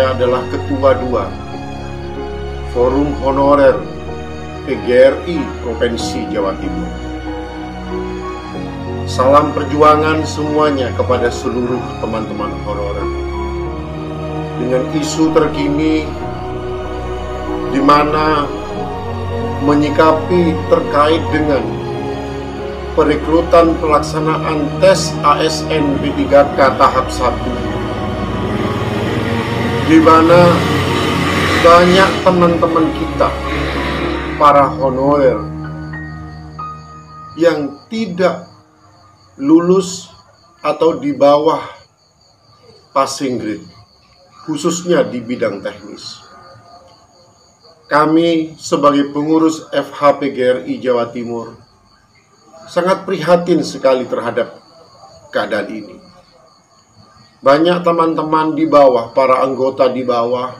saya adalah Ketua 2 Forum Honorer PGRI Provinsi Jawa Timur. Salam perjuangan semuanya kepada seluruh teman-teman honorer. Dengan isu terkini di mana menyikapi terkait dengan perekrutan pelaksanaan tes ASN B3K tahap 1, di mana banyak teman-teman kita, para honorer, yang tidak lulus atau di bawah passing grade, khususnya di bidang teknis. Kami sebagai pengurus FHPGRI Jawa Timur sangat prihatin sekali terhadap keadaan ini. Banyak teman-teman di bawah, para anggota di bawah,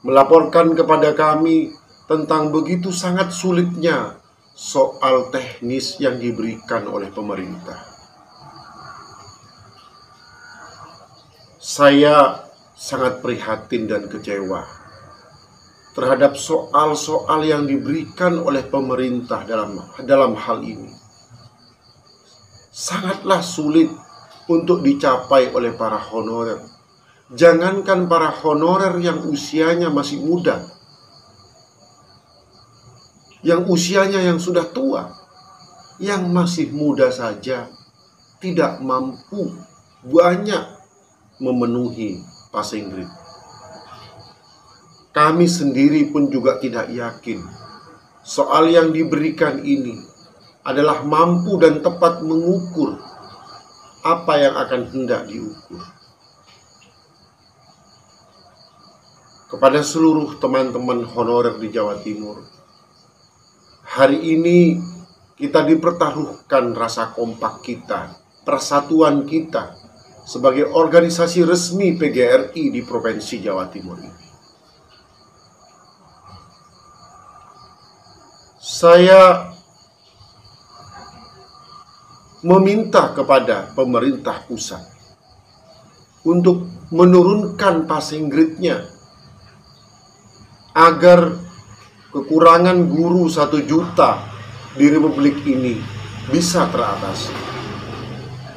melaporkan kepada kami tentang begitu sangat sulitnya soal teknis yang diberikan oleh pemerintah. Saya sangat prihatin dan kecewa terhadap soal-soal yang diberikan oleh pemerintah dalam hal ini. Sangatlah sulit untuk dicapai oleh para honorer. Jangankan para honorer yang usianya masih muda, yang usianya yang sudah tua, yang masih muda saja tidak mampu banyak memenuhi passing grade. Kami sendiri pun juga tidak yakin soal yang diberikan ini adalah mampu dan tepat mengukur apa yang akan hendak diukur. Kepada seluruh teman-teman honorer di Jawa Timur, hari ini kita dipertaruhkan rasa kompak kita, persatuan kita sebagai organisasi resmi PGRI di Provinsi Jawa Timur ini. Saya meminta kepada pemerintah pusat untuk menurunkan passing grade-nya agar kekurangan guru 1 juta di Republik ini bisa teratasi.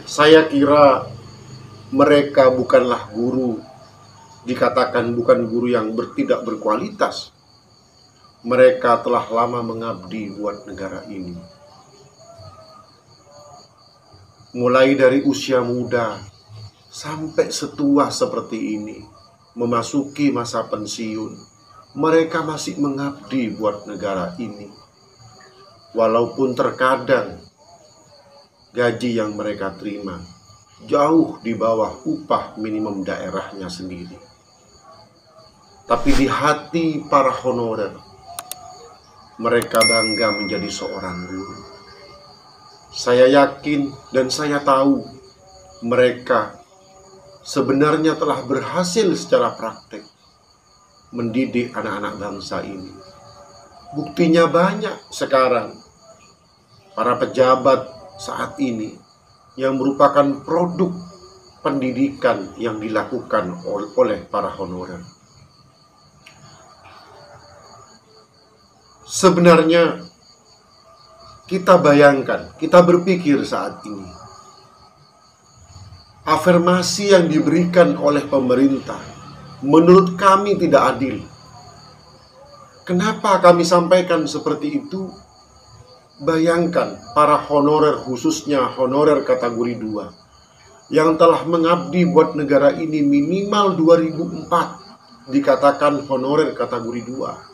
Saya kira mereka bukanlah guru, dikatakan bukan guru yang tidak berkualitas. Mereka telah lama mengabdi buat negara ini. Mulai dari usia muda sampai setua seperti ini, memasuki masa pensiun, mereka masih mengabdi buat negara ini. Walaupun terkadang gaji yang mereka terima jauh di bawah upah minimum daerahnya sendiri. Tapi di hati para honorer, mereka bangga menjadi seorang guru. Saya yakin dan saya tahu mereka sebenarnya telah berhasil secara praktek mendidik anak-anak bangsa ini. Buktinya banyak sekarang. Para pejabat saat ini yang merupakan produk pendidikan yang dilakukan oleh para honorer. Sebenarnya kita bayangkan, kita berpikir saat ini, afirmasi yang diberikan oleh pemerintah menurut kami tidak adil. Kenapa kami sampaikan seperti itu? Bayangkan para honorer, khususnya honorer kategori 2 yang telah mengabdi buat negara ini minimal 2004 dikatakan honorer kategori 2.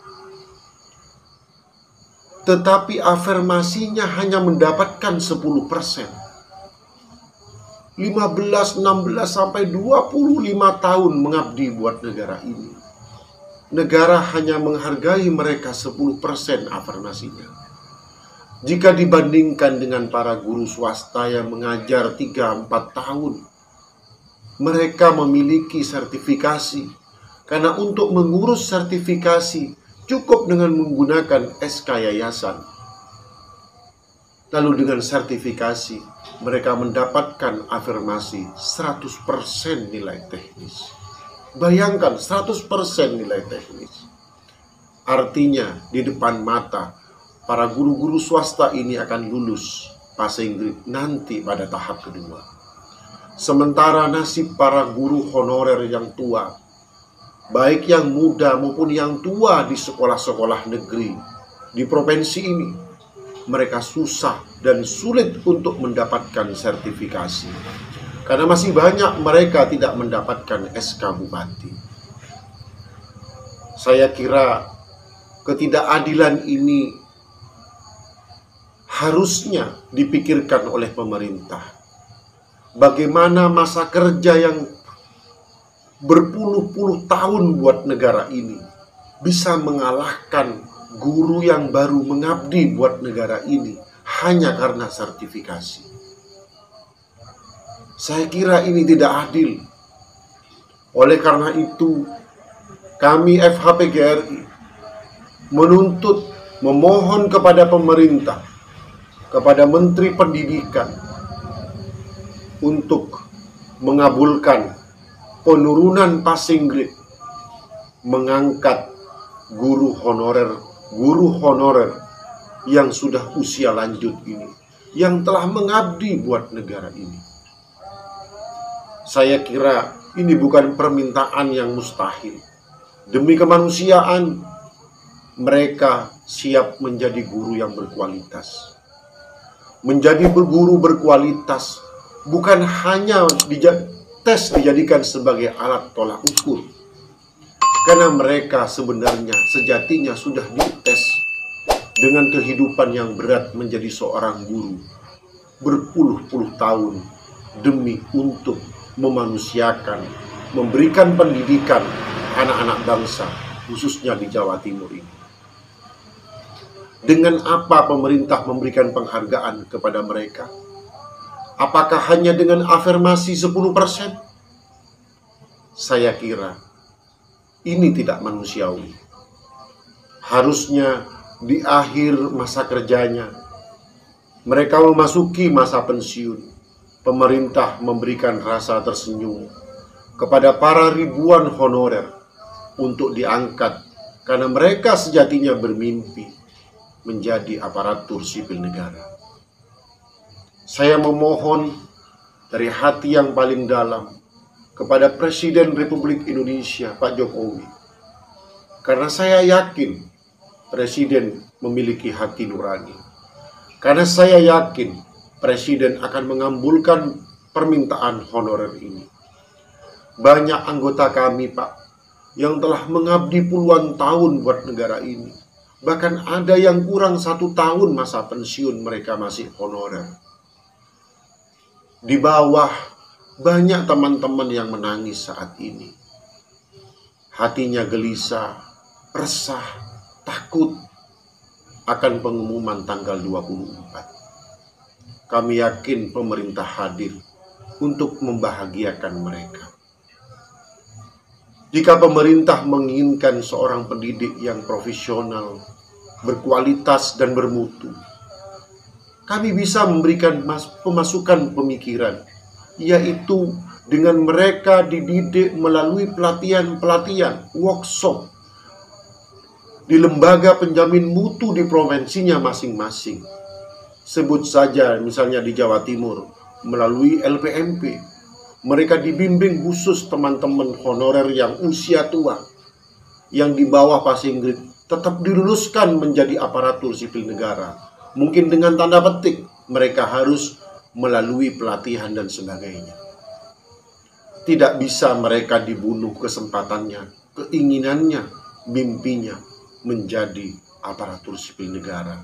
Tetapi afirmasinya hanya mendapatkan 10%. 15, 16 sampai 25 tahun mengabdi buat negara ini. Negara hanya menghargai mereka 10% afirmasinya. Jika dibandingkan dengan para guru swasta yang mengajar 3-4 tahun, mereka memiliki sertifikasi. Karena untuk mengurus sertifikasi cukup dengan menggunakan SK yayasan. Lalu dengan sertifikasi, mereka mendapatkan afirmasi 100% nilai teknis. Bayangkan 100% nilai teknis. Artinya di depan mata para guru-guru swasta ini akan lulus passing grade nanti pada tahap kedua. Sementara nasib para guru honorer yang tua, baik yang muda maupun yang tua di sekolah-sekolah negeri di provinsi ini, mereka susah dan sulit untuk mendapatkan sertifikasi. Karena masih banyak mereka tidak mendapatkan SK Bupati. Saya kira ketidakadilan ini harusnya dipikirkan oleh pemerintah. Bagaimana masa kerja yang berpuluh-puluh tahun buat negara ini bisa mengalahkan guru yang baru mengabdi buat negara ini hanya karena sertifikasi. Saya kira ini tidak adil. Oleh karena itu, kami FHPGRI memohon kepada pemerintah, kepada Menteri Pendidikan untuk mengabulkan penurunan passing grade, mengangkat guru honorer yang sudah usia lanjut ini, yang telah mengabdi buat negara ini. Saya kira ini bukan permintaan yang mustahil. Demi kemanusiaan, mereka siap menjadi guru yang berkualitas. Menjadi guru berkualitas bukan hanya dijadikan sebagai alat tolak ukur. Karena mereka sebenarnya sejatinya sudah dites dengan kehidupan yang berat menjadi seorang guru berpuluh-puluh tahun demi untuk memanusiakan, memberikan pendidikan anak-anak bangsa, khususnya di Jawa Timur ini. Dengan apa pemerintah memberikan penghargaan kepada mereka? Apakah hanya dengan afirmasi 10%? Saya kira ini tidak manusiawi. Harusnya di akhir masa kerjanya, mereka memasuki masa pensiun, pemerintah memberikan rasa tersenyum kepada para ribuan honorer untuk diangkat karena mereka sejatinya bermimpi menjadi aparatur sipil negara. Saya memohon dari hati yang paling dalam kepada Presiden Republik Indonesia, Pak Jokowi, karena saya yakin Presiden memiliki hati nurani. Karena saya yakin Presiden akan mengabulkan permintaan honorer ini. Banyak anggota kami, Pak, yang telah mengabdi puluhan tahun buat negara ini. Bahkan ada yang kurang 1 tahun masa pensiun mereka masih honorer. Di bawah banyak teman-teman yang menangis saat ini. Hatinya gelisah, resah, takut akan pengumuman tanggal 24. Kami yakin pemerintah hadir untuk membahagiakan mereka. Jika pemerintah menginginkan seorang pendidik yang profesional, berkualitas dan bermutu, kami bisa memberikan pemasukan pemikiran, yaitu dengan mereka dididik melalui pelatihan-pelatihan, workshop, di lembaga penjamin mutu di provinsinya masing-masing. Sebut saja misalnya di Jawa Timur, melalui LPMP, mereka dibimbing khusus teman-teman honorer yang usia tua, yang di bawah passing grade, tetap diluluskan menjadi aparatur sipil negara. Mungkin dengan tanda petik, mereka harus melalui pelatihan dan sebagainya. Tidak bisa mereka dibunuh kesempatannya, keinginannya, mimpinya menjadi aparatur sipil negara.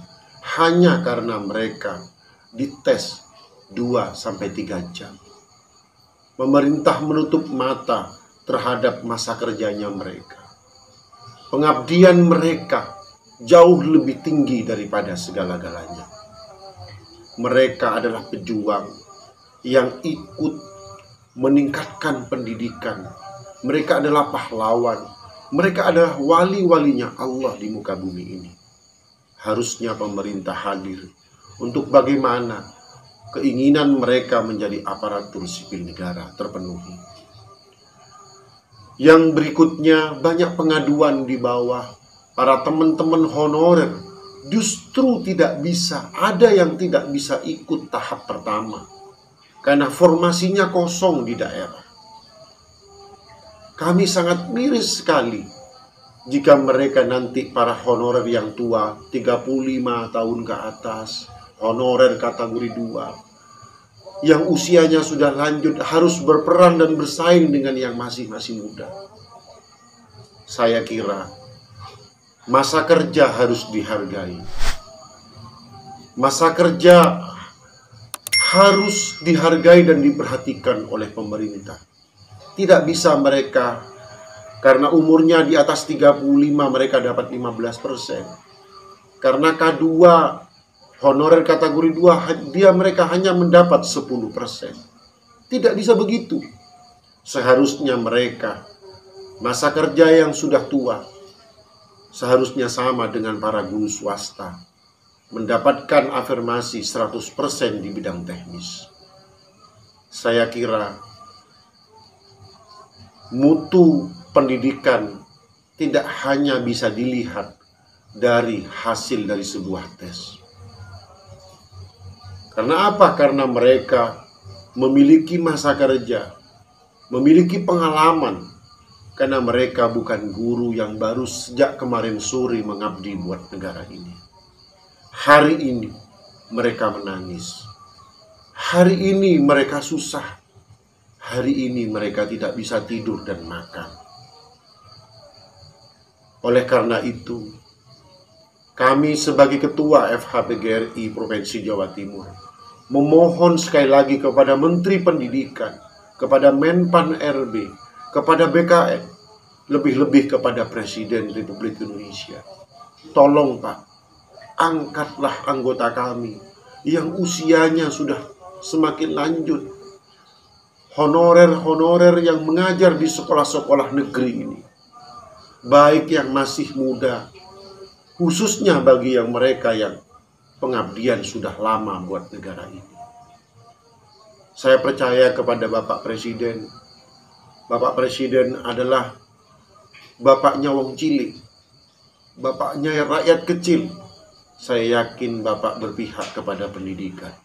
Hanya karena mereka dites 2-3 jam. Pemerintah menutup mata terhadap masa kerjanya mereka. Pengabdian mereka jauh lebih tinggi daripada segala-galanya. Mereka adalah pejuang yang ikut meningkatkan pendidikan. Mereka adalah pahlawan. Mereka adalah wali-walinya Allah di muka bumi ini. Harusnya pemerintah hadir untuk bagaimana keinginan mereka menjadi aparatur sipil negara terpenuhi. Yang berikutnya, banyak pengaduan di bawah. Para teman-teman honorer justru tidak bisa, ada yang tidak bisa ikut tahap pertama karena formasinya kosong di daerah. Kami sangat miris sekali jika mereka nanti para honorer yang tua, 35 tahun ke atas, honorer kategori 2, yang usianya sudah lanjut harus berperan dan bersaing dengan yang masih muda. Saya kira masa kerja harus dihargai. Masa kerja harus dihargai dan diperhatikan oleh pemerintah. Tidak bisa mereka, karena umurnya di atas 35, mereka dapat 15%. Karena K2, honorer kategori 2, mereka hanya mendapat 10%. Tidak bisa begitu. Seharusnya mereka, masa kerja yang sudah tua, seharusnya sama dengan para guru swasta, mendapatkan afirmasi 100% di bidang teknis. Saya kira mutu pendidikan tidak hanya bisa dilihat dari hasil dari sebuah tes. Karena apa? Karena mereka memiliki masa kerja, memiliki pengalaman, karena mereka bukan guru yang baru sejak kemarin sore mengabdi buat negara ini. Hari ini mereka menangis. Hari ini mereka susah. Hari ini mereka tidak bisa tidur dan makan. Oleh karena itu, kami sebagai Ketua FHPGRI Provinsi Jawa Timur memohon sekali lagi kepada Menteri Pendidikan, kepada Menpan RB, kepada BKN, lebih-lebih kepada Presiden Republik Indonesia. Tolong Pak, angkatlah anggota kami yang usianya sudah semakin lanjut, honorer-honorer yang mengajar di sekolah-sekolah negeri ini, baik yang masih muda, khususnya bagi yang mereka yang pengabdian sudah lama buat negara ini. Saya percaya kepada Bapak Presiden. Bapak Presiden adalah bapaknya wong cilik, bapaknya rakyat kecil. Saya yakin Bapak berpihak kepada pendidikan.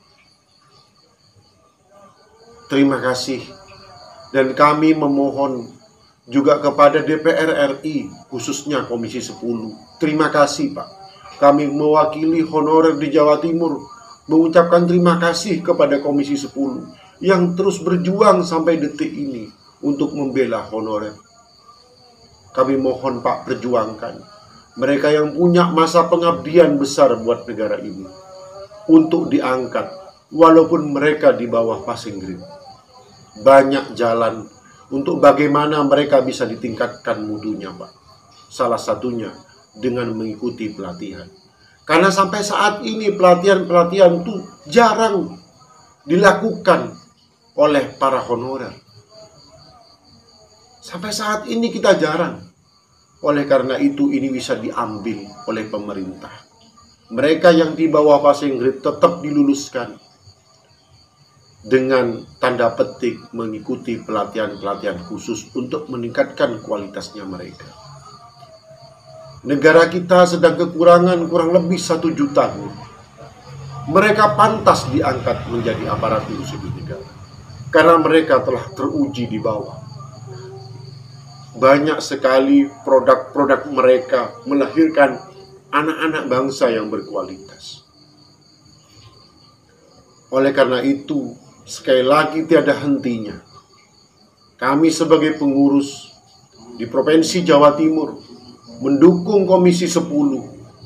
Terima kasih. Dan kami memohon juga kepada DPR RI, khususnya Komisi 10. Terima kasih Pak. Kami mewakili honorer di Jawa Timur mengucapkan terima kasih kepada Komisi 10 yang terus berjuang sampai detik ini untuk membela honorer. Kami mohon Pak, perjuangkan mereka yang punya masa pengabdian besar buat negara ini untuk diangkat walaupun mereka di bawah passing grade. Banyak jalan untuk bagaimana mereka bisa ditingkatkan mutunya Pak. Salah satunya dengan mengikuti pelatihan. Karena sampai saat ini pelatihan-pelatihan itu jarang dilakukan oleh para honorer. Sampai saat ini kita jarang. Oleh karena itu ini bisa diambil oleh pemerintah. Mereka yang di bawah passing grade tetap diluluskan dengan tanda petik mengikuti pelatihan-pelatihan khusus untuk meningkatkan kualitasnya mereka. Negara kita sedang kekurangan kurang lebih 1 juta guru. Mereka pantas diangkat menjadi aparatur sipil negara karena mereka telah teruji di bawah. Banyak sekali produk-produk mereka melahirkan anak-anak bangsa yang berkualitas. Oleh karena itu, sekali lagi tiada hentinya, kami sebagai pengurus di Provinsi Jawa Timur mendukung Komisi 10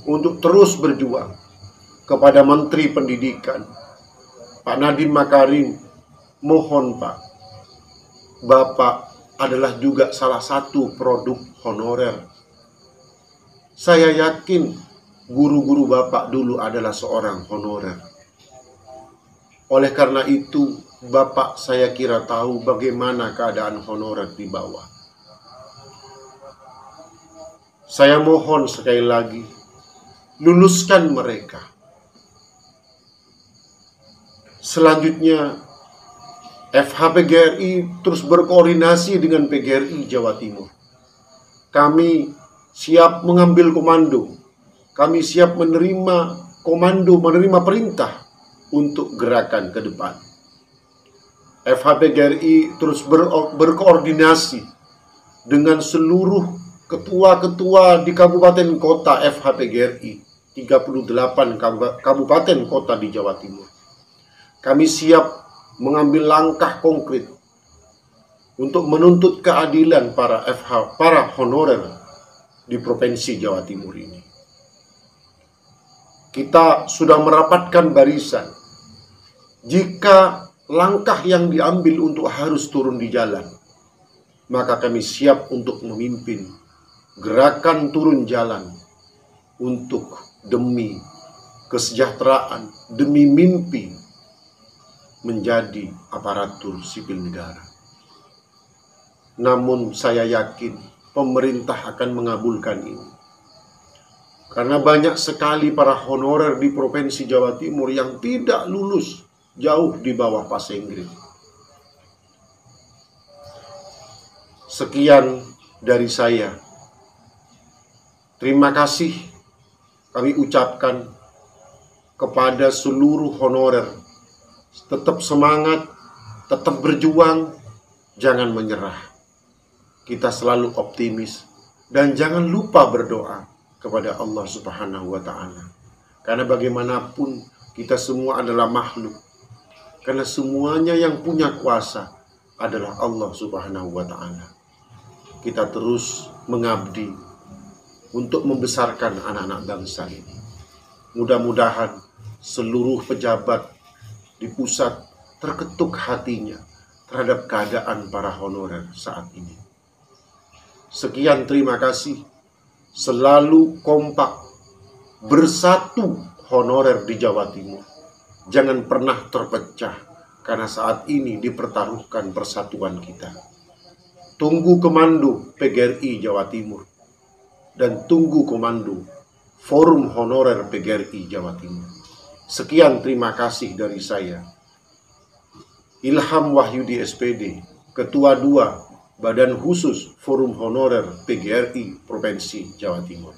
untuk terus berjuang. Kepada Menteri Pendidikan, Pak Nadiem Makarim, mohon Pak, Bapak adalah juga salah satu produk honorer. Saya yakin guru-guru Bapak dulu adalah seorang honorer. Oleh karena itu, Bapak saya kira tahu bagaimana keadaan honorer di bawah. Saya mohon sekali lagi, luluskan mereka. Selanjutnya, FHPGRI terus berkoordinasi dengan PGRI Jawa Timur. Kami siap mengambil komando. Kami siap menerima komando, menerima perintah untuk gerakan ke depan. FHPGRI terus berkoordinasi dengan seluruh ketua-ketua di kabupaten kota FHPGRI, 38 kabupaten kota di Jawa Timur. Kami siap mengambil langkah konkret untuk menuntut keadilan para honorer di Provinsi Jawa Timur ini. Kita sudah merapatkan barisan. Jika langkah yang diambil untuk harus turun di jalan, maka kami siap untuk memimpin gerakan turun jalan untuk demi kesejahteraan, demi mimpi menjadi aparatur sipil negara. Namun saya yakin pemerintah akan mengabulkan ini. Karena banyak sekali para honorer di Provinsi Jawa Timur yang tidak lulus, jauh di bawah Passing Grade. Sekian dari saya. Terima kasih kami ucapkan kepada seluruh honorer. Tetap semangat, tetap berjuang, jangan menyerah. Kita selalu optimis dan jangan lupa berdoa kepada Allah Subhanahu wa Ta'ala. Karena bagaimanapun kita semua adalah makhluk. Karena semuanya yang punya kuasa adalah Allah Subhanahu wa Ta'ala. Kita terus mengabdi untuk membesarkan anak-anak bangsa ini. Mudah-mudahan seluruh pejabat di pusat terketuk hatinya terhadap keadaan para honorer saat ini. Sekian, terima kasih. Selalu kompak, bersatu honorer di Jawa Timur. Jangan pernah terpecah, karena saat ini dipertaruhkan persatuan kita. Tunggu komando PGRI Jawa Timur, dan tunggu komando Forum Honorer PGRI Jawa Timur. Sekian, terima kasih dari saya. Ilham Wahyudi SPD, Ketua 2 Badan Khusus Forum Honorer PGRI Provinsi Jawa Timur.